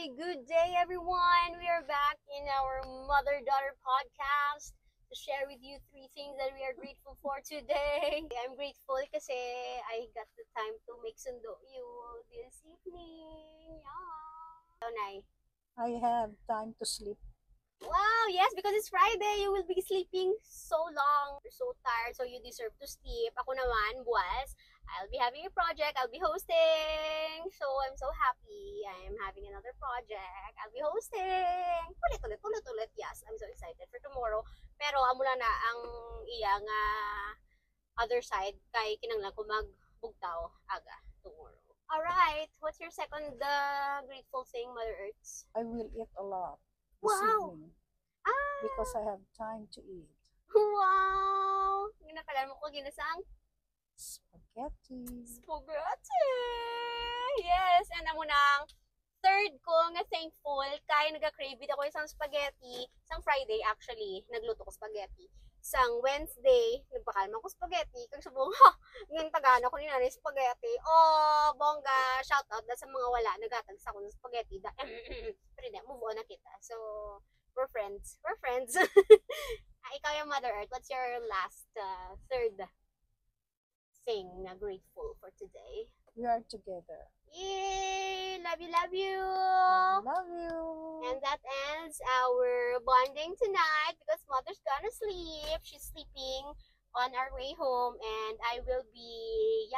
Good day, everyone. We are back in our mother-daughter podcast to share with you three things that we are grateful for today. I'm grateful kasi I got the time to make sundo you this evening. Yeah. Nay. I have time to sleep. Wow, yes, because it's Friday, you will be sleeping so long. You're so tired, so you deserve to sleep. Ako naman, buwas, I'll be having a project. I'll be hosting. So, I'm so happy. I'm having another project. I'll be hosting. Ulit. Yes, I'm so excited for tomorrow. Pero, amula na ang iyang other side. Kay kinanglan ko magbugtaw aga tomorrow. Alright, what's your second grateful thing, Mother Earths? I will eat a lot this Wow! evening Ah! because I have time to eat. Wow! Ginatagal mo ko ginasang Spaghetti. spaghetti! Yes! And amo nang third ko nga thankful kay nag-crave ako isang spaghetti. Isang Friday actually, nagluto ko spaghetti. Isang Wednesday, nagpakalman ko spaghetti. Kag subong, ng tagana ko ni nanay spaghetti. Oh, bongga! Shout out sa mga wala. Nagatag sa ako ng spaghetti. Pero hindi, move on na kita. So, we're friends. We're friends. Ikaw yung Mother Earth. What's your last, third thing na grateful for today? We are together. Yay! Love you, love you! Love you. And that ends our bonding tonight because Mother's gonna sleep. She's sleeping on our way home and I will be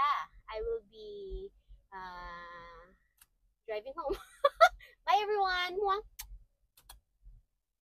driving home. Bye everyone! Mwah!